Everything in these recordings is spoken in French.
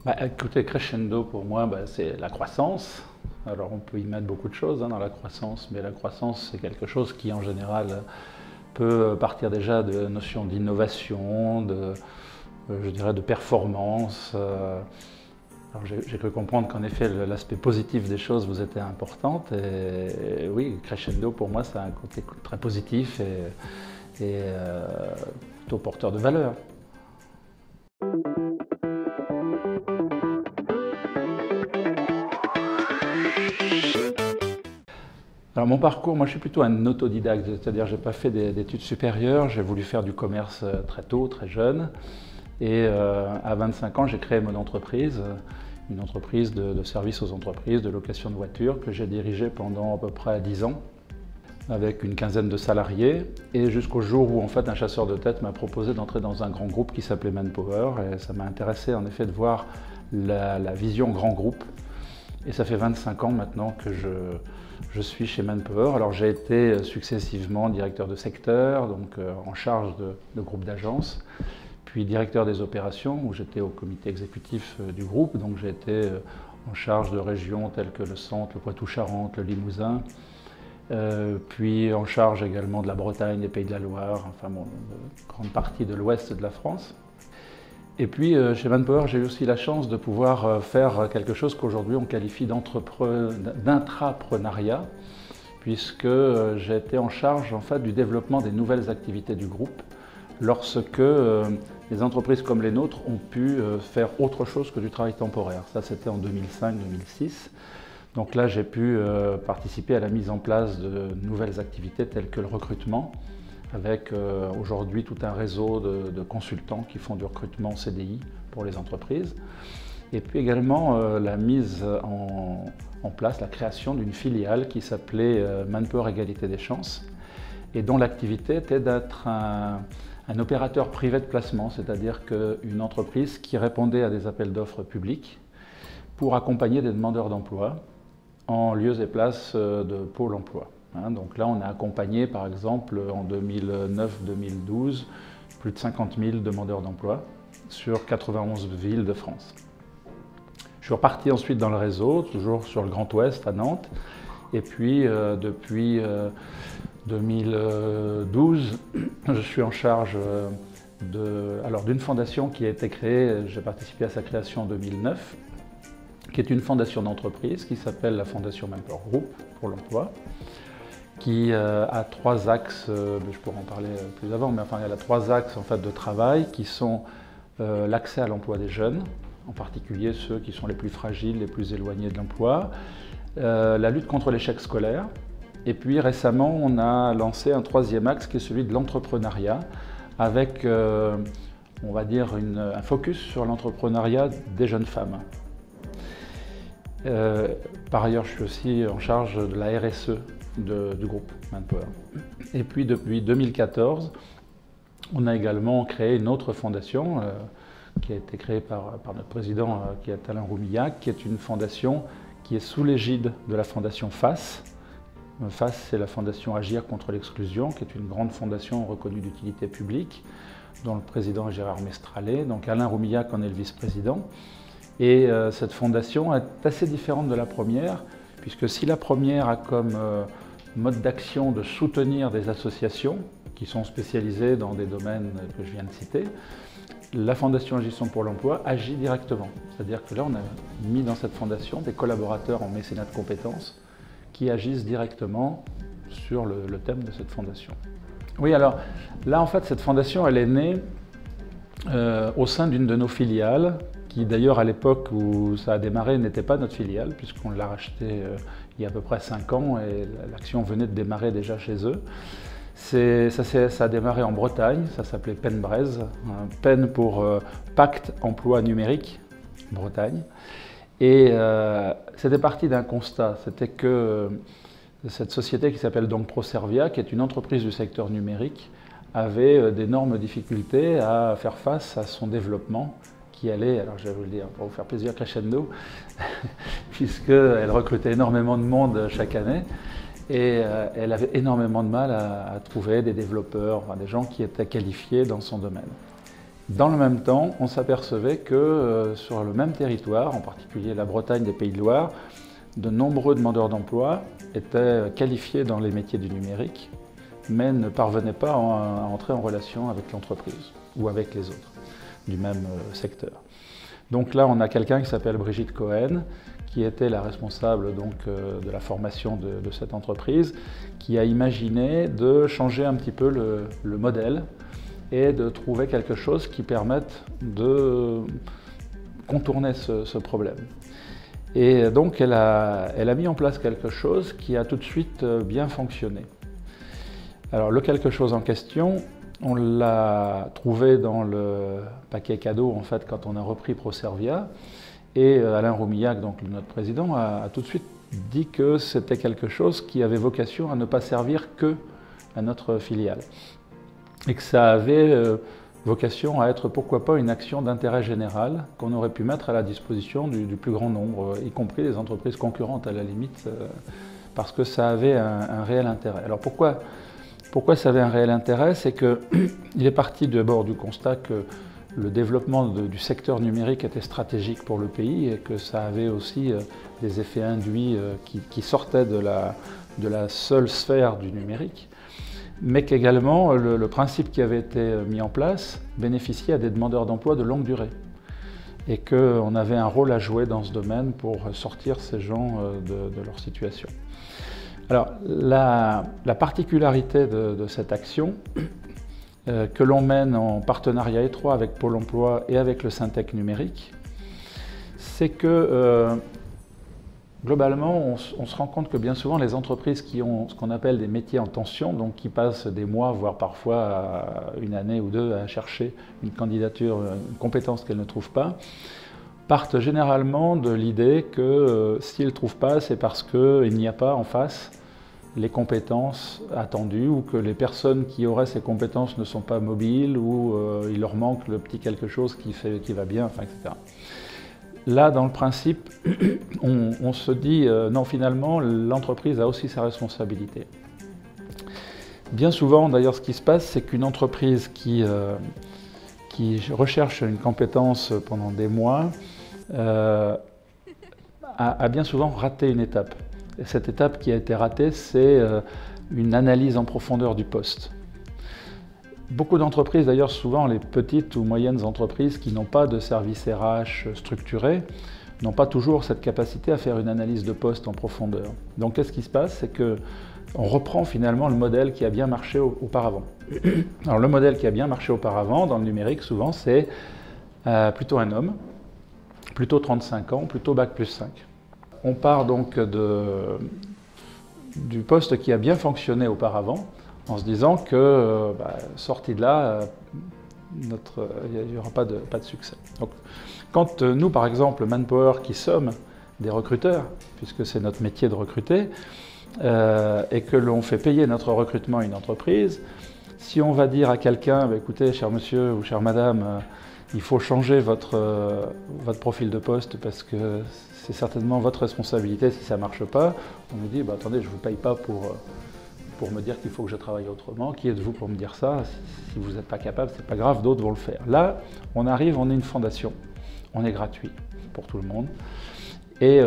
Écoutez, crescendo pour moi, c'est la croissance. Alors on peut y mettre beaucoup de choses dans la croissance, mais la croissance c'est quelque chose qui en général peut partir déjà de notions d'innovation, je dirais de performance. Alors j'ai cru comprendre qu'en effet l'aspect positif des choses vous était important. Et oui, crescendo pour moi ça a un côté très positif et plutôt porteur de valeur. Alors mon parcours, moi je suis plutôt un autodidacte, c'est-à-dire j'ai pas fait d'études supérieures, j'ai voulu faire du commerce très tôt, très jeune. Et à 25 ans, j'ai créé mon entreprise, une entreprise de service aux entreprises, de location de voitures, que j'ai dirigée pendant à peu près 10 ans, avec une quinzaine de salariés, et jusqu'au jour où en fait un chasseur de tête m'a proposé d'entrer dans un grand groupe qui s'appelait Manpower, et ça m'a intéressé en effet de voir la vision grand groupe. Et ça fait 25 ans maintenant que je suis chez Manpower. Alors j'ai été successivement directeur de secteur, donc en charge de groupes d'agences, puis directeur des opérations, où j'étais au comité exécutif du groupe, donc j'ai été en charge de régions telles que le Centre, le Poitou-Charentes, le Limousin, puis en charge également de la Bretagne, des Pays de la Loire, enfin bon, une grande partie de l'ouest de la France. Et puis chez Manpower, j'ai eu aussi la chance de pouvoir faire quelque chose qu'aujourd'hui on qualifie d'intrapreneuriat, puisque j'ai été en charge en fait du développement des nouvelles activités du groupe, lorsque les entreprises comme les nôtres ont pu faire autre chose que du travail temporaire. Ça, c'était en 2005-2006. Donc là, j'ai pu participer à la mise en place de nouvelles activités telles que le recrutement, avec aujourd'hui tout un réseau de consultants qui font du recrutement CDI pour les entreprises. Et puis également la mise en place, la création d'une filiale qui s'appelait Manpower Égalité des chances, et dont l'activité était d'être un opérateur privé de placement, c'est-à-dire qu'une entreprise qui répondait à des appels d'offres publics pour accompagner des demandeurs d'emploi en lieu et place de Pôle emploi. Donc là, on a accompagné, par exemple, en 2009-2012, plus de 50 000 demandeurs d'emploi sur 91 villes de France. Je suis reparti ensuite dans le réseau, toujours sur le Grand Ouest, à Nantes. Et puis, depuis 2012, je suis en charge d'une fondation qui a été créée, j'ai participé à sa création en 2009, qui est une fondation d'entreprise qui s'appelle la Fondation Manpower Group pour l'emploi, qui a 3 axes, je pourrais en parler plus avant, mais enfin il y a 3 axes en fait, de travail qui sont l'accès à l'emploi des jeunes, en particulier ceux qui sont les plus fragiles, les plus éloignés de l'emploi, la lutte contre l'échec scolaire, et puis récemment on a lancé un 3e axe qui est celui de l'entrepreneuriat, avec on va dire un focus sur l'entrepreneuriat des jeunes femmes. Par ailleurs, je suis aussi en charge de la RSE du groupe Manpower. Et puis depuis 2014, on a également créé une autre fondation qui a été créée par notre président qui est Alain Roumillac, qui est une fondation qui est sous l'égide de la fondation FACE. FACE, c'est la fondation Agir contre l'exclusion, qui est une grande fondation reconnue d'utilité publique, dont le président est Gérard Mestralet. Donc Alain Roumillac en est le vice-président. Et cette fondation est assez différente de la première, puisque si la première a comme mode d'action de soutenir des associations qui sont spécialisées dans des domaines que je viens de citer, la Fondation Agissons pour l'emploi agit directement. C'est-à-dire que là, on a mis dans cette fondation des collaborateurs en mécénat de compétences qui agissent directement sur le thème de cette fondation. Oui, alors là, en fait, cette fondation, elle est née au sein d'une de nos filiales, qui d'ailleurs à l'époque où ça a démarré n'était pas notre filiale, puisqu'on l'a racheté il y a à peu près 5 ans et l'action venait de démarrer déjà chez eux. Ça a démarré en Bretagne, ça s'appelait Penbrez, PEN pour Pacte Emploi Numérique, Bretagne. Et c'était parti d'un constat, c'était que cette société qui s'appelle donc Proservia, qui est une entreprise du secteur numérique, avait d'énormes difficultés à faire face à son développement qui allait, alors je vais vous le dire pour vous faire plaisir, crescendo, puisqu'elle recrutait énormément de monde chaque année et elle avait énormément de mal à trouver des développeurs, enfin, des gens qui étaient qualifiés dans son domaine. Dans le même temps, on s'apercevait que sur le même territoire, en particulier la Bretagne, les Pays de Loire, de nombreux demandeurs d'emploi étaient qualifiés dans les métiers du numérique, mais ne parvenaient pas à entrer en relation avec l'entreprise ou avec les autres du même secteur. Donc là, on a quelqu'un qui s'appelle Brigitte Cohen, qui était la responsable donc, de la formation de cette entreprise, qui a imaginé de changer un petit peu le modèle et de trouver quelque chose qui permette de contourner ce problème. Et donc elle a mis en place quelque chose qui a tout de suite bien fonctionné. Alors le quelque chose en question, on l'a trouvé dans le paquet cadeau en fait quand on a repris Proservia, et Alain Roumillac, donc notre président, a tout de suite dit que c'était quelque chose qui avait vocation à ne pas servir que à notre filiale et que ça avait vocation à être pourquoi pas une action d'intérêt général qu'on aurait pu mettre à la disposition du plus grand nombre, y compris des entreprises concurrentes à la limite, parce que ça avait un réel intérêt. Alors pourquoi ça avait un réel intérêt? C'est qu'il est parti d'abord du constat que le développement du secteur numérique était stratégique pour le pays et que ça avait aussi des effets induits qui sortaient de la seule sphère du numérique, mais qu'également le principe qui avait été mis en place bénéficiait à des demandeurs d'emploi de longue durée et qu'on avait un rôle à jouer dans ce domaine pour sortir ces gens de leur situation. Alors, la particularité de cette action, que l'on mène en partenariat étroit avec Pôle emploi et avec le Syntec numérique, c'est que globalement, on se rend compte que bien souvent, les entreprises qui ont ce qu'on appelle des métiers en tension, donc qui passent des mois, voire parfois une année ou deux à chercher une candidature, une compétence qu'elles ne trouvent pas, partent généralement de l'idée que s'ils ne trouvent pas, c'est parce qu'il n'y a pas en face les compétences attendues ou que les personnes qui auraient ces compétences ne sont pas mobiles ou il leur manque le petit quelque chose qui va bien, enfin, etc. Là, dans le principe, on se dit non, finalement, l'entreprise a aussi sa responsabilité. Bien souvent, d'ailleurs, ce qui se passe, c'est qu'une entreprise qui recherche une compétence pendant des mois a bien souvent raté une étape. Et cette étape qui a été ratée, c'est une analyse en profondeur du poste. Beaucoup d'entreprises, d'ailleurs souvent les petites ou moyennes entreprises qui n'ont pas de service RH structuré, n'ont pas toujours cette capacité à faire une analyse de poste en profondeur. Donc qu'est-ce qui se passe? C'est qu'on reprend finalement le modèle qui a bien marché auparavant. Alors le modèle qui a bien marché auparavant dans le numérique, souvent, c'est plutôt un homme, plutôt 35 ans, plutôt Bac+5. On part donc du poste qui a bien fonctionné auparavant, en se disant que, sorti de là, il n'y aura pas de succès. Donc, quand nous, par exemple, Manpower, qui sommes des recruteurs, puisque c'est notre métier de recruter, et que l'on fait payer notre recrutement à une entreprise, si on va dire à quelqu'un, écoutez, cher monsieur ou chère madame, il faut changer votre profil de poste parce que c'est certainement votre responsabilité si ça ne marche pas, on nous dit, attendez, je ne vous paye pas pour me dire qu'il faut que je travaille autrement. Qui êtes-vous pour me dire ça? Si vous n'êtes pas capable, c'est pas grave, d'autres vont le faire. Là, on arrive, on est une fondation, on est gratuit pour tout le monde. Et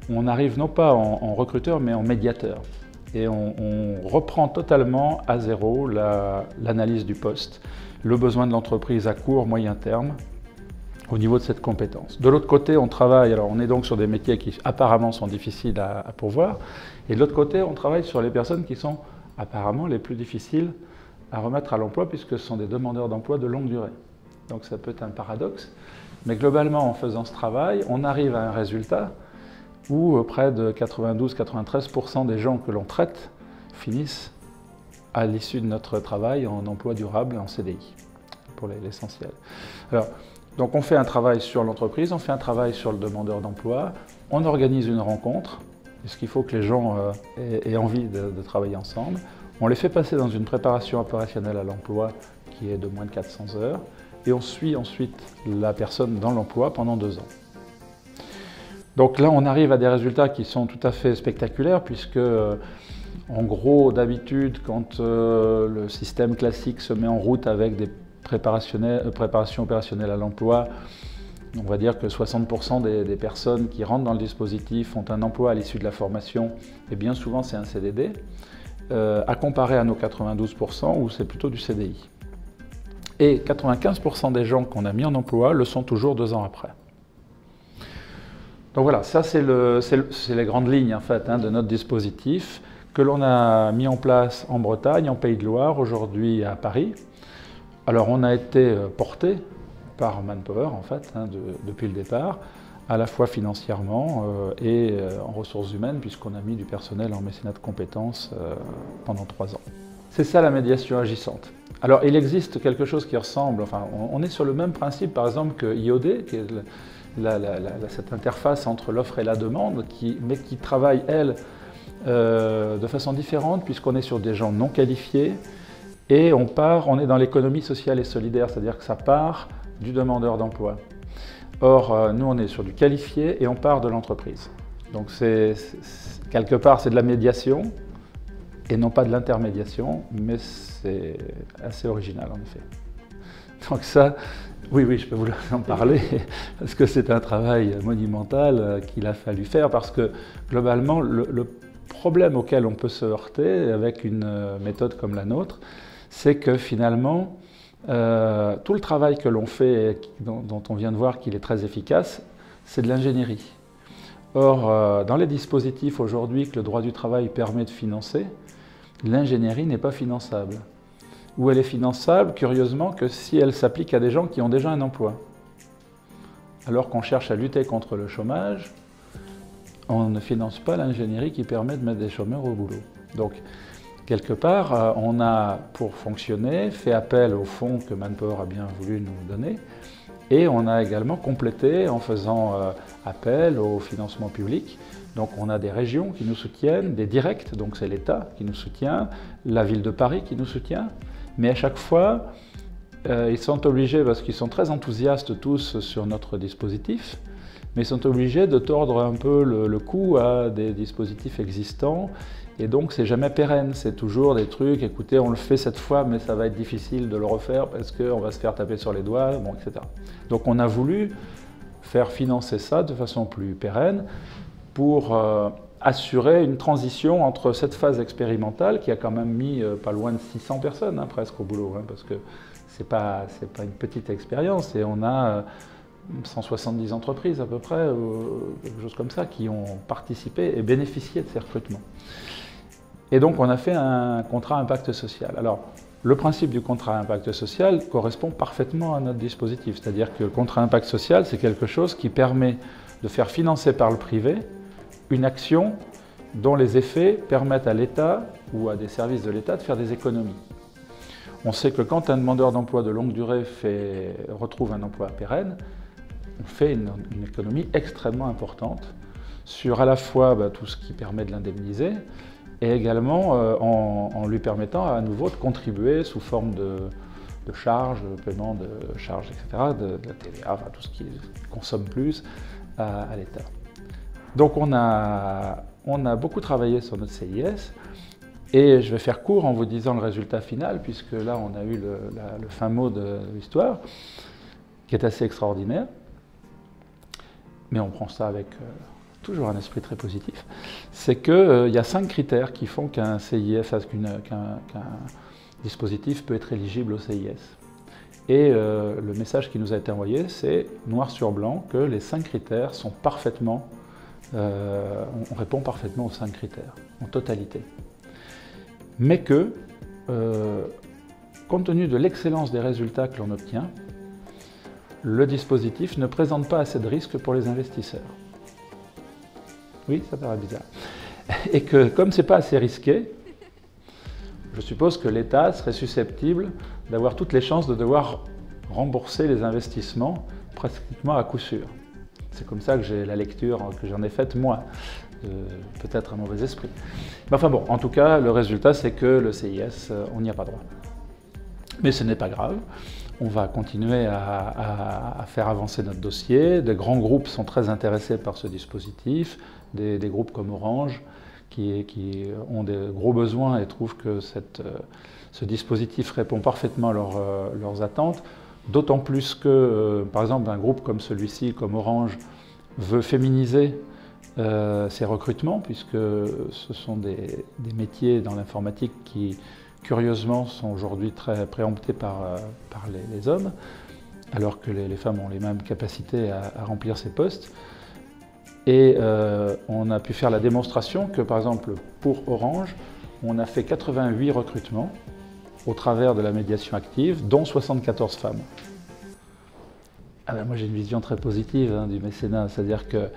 on arrive non pas en recruteur, mais en médiateur. Et on reprend totalement à zéro l'analyse du poste, le besoin de l'entreprise à court, moyen terme, au niveau de cette compétence. De l'autre côté, on travaille, alors on est donc sur des métiers qui apparemment sont difficiles à pourvoir, et de l'autre côté, on travaille sur les personnes qui sont apparemment les plus difficiles à remettre à l'emploi, puisque ce sont des demandeurs d'emploi de longue durée. Donc ça peut être un paradoxe, mais globalement, en faisant ce travail, on arrive à un résultat où près de 92-93% des gens que l'on traite finissent à l'issue de notre travail en emploi durable, en CDI, pour l'essentiel. Alors, donc on fait un travail sur l'entreprise, on fait un travail sur le demandeur d'emploi, on organise une rencontre, puisqu'il faut que les gens aient envie de travailler ensemble. On les fait passer dans une préparation opérationnelle à l'emploi qui est de moins de 400 heures, et on suit ensuite la personne dans l'emploi pendant 2 ans. Donc là, on arrive à des résultats qui sont tout à fait spectaculaires, puisque en gros, d'habitude, quand le système classique se met en route avec des préparation opérationnelle à l'emploi, on va dire que 60% des personnes qui rentrent dans le dispositif ont un emploi à l'issue de la formation, et bien souvent c'est un CDD, à comparer à nos 92% où c'est plutôt du CDI. Et 95% des gens qu'on a mis en emploi le sont toujours 2 ans après. Donc voilà, ça c'est les grandes lignes en fait, de notre dispositif que l'on a mis en place en Bretagne, en Pays de Loire, aujourd'hui à Paris. Alors on a été porté par Manpower en fait, depuis le départ, à la fois financièrement et en ressources humaines, puisqu'on a mis du personnel en mécénat de compétences pendant 3 ans. C'est ça la médiation agissante. Alors il existe quelque chose qui ressemble, enfin on est sur le même principe par exemple que IOD, qui est cette interface entre l'offre et la demande, mais qui travaille elle de façon différente puisqu'on est sur des gens non qualifiés et on est dans l'économie sociale et solidaire, c'est-à-dire que ça part du demandeur d'emploi. Or, nous on est sur du qualifié et on part de l'entreprise. Donc quelque part c'est de la médiation et non pas de l'intermédiation, mais c'est assez original en effet. Donc ça, oui, je peux vous en parler, parce que c'est un travail monumental qu'il a fallu faire, parce que globalement, le problème auquel on peut se heurter avec une méthode comme la nôtre, c'est que finalement, tout le travail que l'on fait, et dont on vient de voir qu'il est très efficace, c'est de l'ingénierie. Or, dans les dispositifs aujourd'hui que le droit du travail permet de financer, l'ingénierie n'est pas finançable. Ou elle est finançable, curieusement, que si elle s'applique à des gens qui ont déjà un emploi. Alors qu'on cherche à lutter contre le chômage, on ne finance pas l'ingénierie qui permet de mettre des chômeurs au boulot. Donc, quelque part, on a, pour fonctionner, fait appel aux fonds que Manpower a bien voulu nous donner, et on a également complété en faisant appel au financement public. Donc on a des régions qui nous soutiennent, des directs, donc c'est l'État qui nous soutient, la ville de Paris qui nous soutient, mais à chaque fois, ils sont obligés, parce qu'ils sont très enthousiastes tous sur notre dispositif, mais ils sont obligés de tordre un peu le cou à des dispositifs existants, et donc c'est jamais pérenne, c'est toujours des trucs, écoutez, on le fait cette fois, mais ça va être difficile de le refaire parce qu'on va se faire taper sur les doigts, bon, etc. Donc on a voulu faire financer ça de façon plus pérenne pour assurer une transition entre cette phase expérimentale qui a quand même mis pas loin de 600 personnes presque au boulot, parce que c'est pas une petite expérience, et on a 170 entreprises à peu près, quelque chose comme ça, qui ont participé et bénéficié de ces recrutements. Et donc on a fait un contrat impact social. Alors le principe du contrat impact social correspond parfaitement à notre dispositif, c'est-à-dire que le contrat impact social, c'est quelque chose qui permet de faire financer par le privé une action dont les effets permettent à l'État ou à des services de l'État de faire des économies. On sait que quand un demandeur d'emploi de longue durée retrouve un emploi pérenne, on fait une économie extrêmement importante sur à la fois tout ce qui permet de l'indemniser et également en lui permettant à nouveau de contribuer sous forme de charges, de paiement de charges, etc., de la TVA, tout ce qui consomme plus à l'État. Donc on a beaucoup travaillé sur notre CIS, et je vais faire court en vous disant le résultat final, puisque là on a eu le fin mot de l'histoire, qui est assez extraordinaire, mais on prend ça avec toujours un esprit très positif. C'est qu'il y a 5 critères qui font qu'un CIS, qu'un dispositif peut être éligible au CIS. Et le message qui nous a été envoyé, c'est noir sur blanc que les 5 critères sont parfaitement, on répond parfaitement aux 5 critères, en totalité. Mais que, compte tenu de l'excellence des résultats que l'on obtient, le dispositif ne présente pas assez de risques pour les investisseurs. Oui, ça paraît bizarre. Et que, comme ce n'est pas assez risqué, je suppose que l'État serait susceptible d'avoir toutes les chances de devoir rembourser les investissements pratiquement à coup sûr. C'est comme ça que j'ai la lecture que j'en ai faite moi, peut-être un mauvais esprit. Mais enfin bon, en tout cas, le résultat c'est que le CIS, on n'y a pas droit. Mais ce n'est pas grave, on va continuer à faire avancer notre dossier. Des grands groupes sont très intéressés par ce dispositif, des groupes comme Orange, qui ont des gros besoins et trouvent que ce dispositif répond parfaitement à leurs attentes, d'autant plus que, par exemple, un groupe comme celui-ci, comme Orange, veut féminiser ces recrutements, puisque ce sont des métiers dans l'informatique qui, curieusement, sont aujourd'hui très préemptés par les hommes, alors que les femmes ont les mêmes capacités à remplir ces postes. Et on a pu faire la démonstration que, par exemple, pour Orange, on a fait 88 recrutements au travers de la médiation active, dont 74 femmes. Ah ben moi j'ai une vision très positive du mécénat, c'est-à-dire que,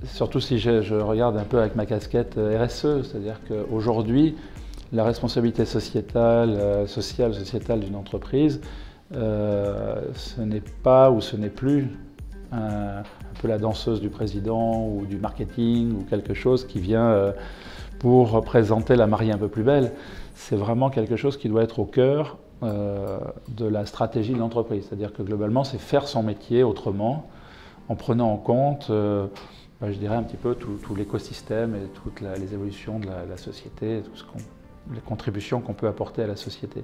surtout si je regarde un peu avec ma casquette RSE, c'est-à-dire qu'aujourd'hui, la responsabilité sociétale d'une entreprise, ce n'est pas ou ce n'est plus un peu la danseuse du président ou du marketing ou quelque chose qui vient pour représenter la mariée un peu plus belle. C'est vraiment quelque chose qui doit être au cœur de la stratégie de l'entreprise. C'est-à-dire que globalement, c'est faire son métier autrement, en prenant en compte, je dirais un petit peu tout l'écosystème et toutes les évolutions de la société, les contributions qu'on peut apporter à la société.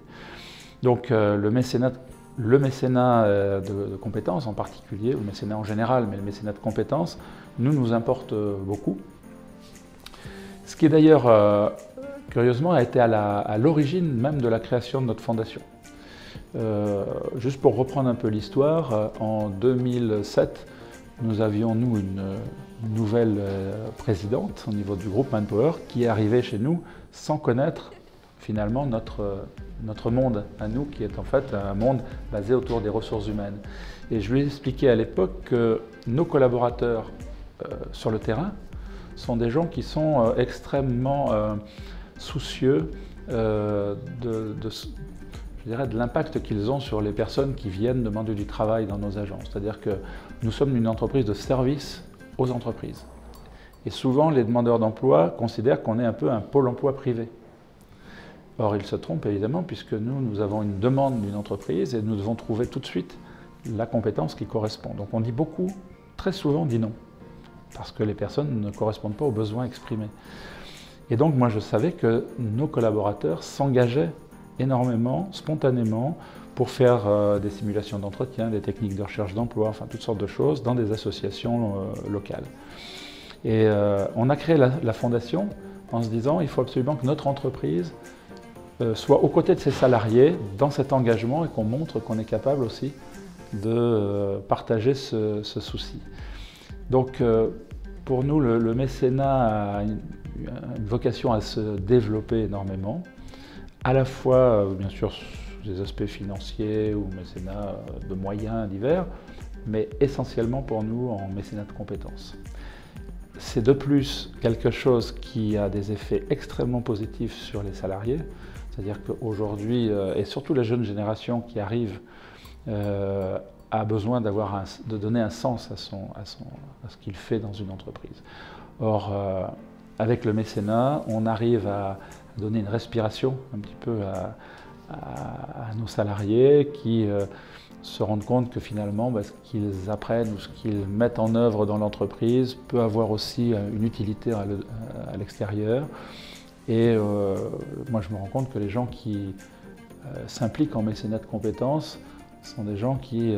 Donc le mécénat de compétences en particulier, ou le mécénat en général, mais le mécénat de compétences, nous importe beaucoup. Ce qui est d'ailleurs, curieusement, a été à l'origine même de la création de notre fondation. Juste pour reprendre un peu l'histoire, en 2007, nous avions, nous, une nouvelle présidente au niveau du groupe Manpower qui est arrivée chez nous sans connaître finalement notre monde à nous, qui est en fait un monde basé autour des ressources humaines. Et je lui ai expliqué à l'époque que nos collaborateurs sur le terrain sont des gens qui sont extrêmement soucieux je dirais, de l'impact qu'ils ont sur les personnes qui viennent demander du travail dans nos agences. C'est-à-dire que nous sommes une entreprise de service aux entreprises. Et souvent, les demandeurs d'emploi considèrent qu'on est un peu un pôle emploi privé. Or, ils se trompent évidemment, puisque nous avons une demande d'une entreprise et nous devons trouver tout de suite la compétence qui correspond. Donc on dit beaucoup, très souvent on dit non, parce que les personnes ne correspondent pas aux besoins exprimés. Et donc moi je savais que nos collaborateurs s'engageaient énormément, spontanément, pour faire des simulations d'entretien, des techniques de recherche d'emploi, enfin toutes sortes de choses dans des associations locales. Et on a créé la fondation en se disant il faut absolument que notre entreprise soit aux côtés de ses salariés dans cet engagement et qu'on montre qu'on est capable aussi de partager ce souci. Donc pour nous, le mécénat a une vocation à se développer énormément, à la fois, bien sûr, des aspects financiers ou mécénat de moyens divers, mais essentiellement pour nous en mécénat de compétences. C'est de plus quelque chose qui a des effets extrêmement positifs sur les salariés, c'est-à-dire qu'aujourd'hui, et surtout la jeune génération qui arrive, a besoin de donner un sens à ce qu'il fait dans une entreprise. Or, avec le mécénat, on arrive à donner une respiration un petit peu à nos salariés qui se rendent compte que finalement ce qu'ils apprennent ou ce qu'ils mettent en œuvre dans l'entreprise peut avoir aussi une utilité à l'extérieur. Et moi je me rends compte que les gens qui s'impliquent en mécénat de compétences sont des gens qui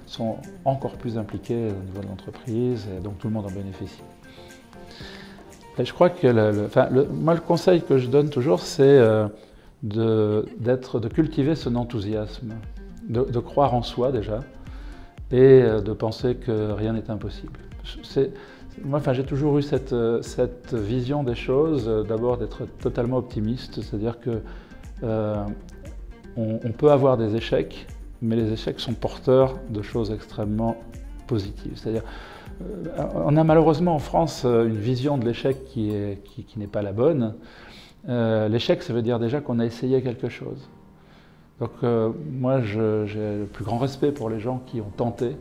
sont encore plus impliqués au niveau de l'entreprise et donc tout le monde en bénéficie. Et je crois que moi, le conseil que je donne toujours, c'est de cultiver son enthousiasme, de croire en soi déjà, et de penser que rien n'est impossible. Moi, j'ai toujours eu cette vision des choses, d'abord d'être totalement optimiste, c'est-à-dire que on peut avoir des échecs, mais les échecs sont porteurs de choses extrêmement positives. C'est-à-dire, on a malheureusement en France une vision de l'échec qui n'est pas la bonne. L'échec, ça veut dire déjà qu'on a essayé quelque chose. Donc moi, j'ai le plus grand respect pour les gens qui ont tenté,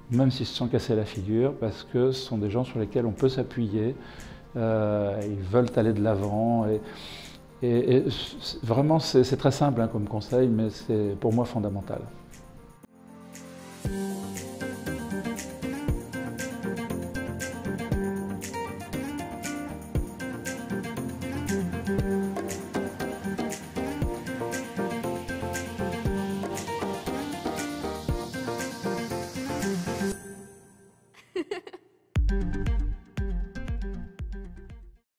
même s'ils se sont cassés la figure, parce que ce sont des gens sur lesquels on peut s'appuyer, ils veulent aller de l'avant. Et vraiment, c'est très simple comme conseil, mais c'est pour moi fondamental. Manpower.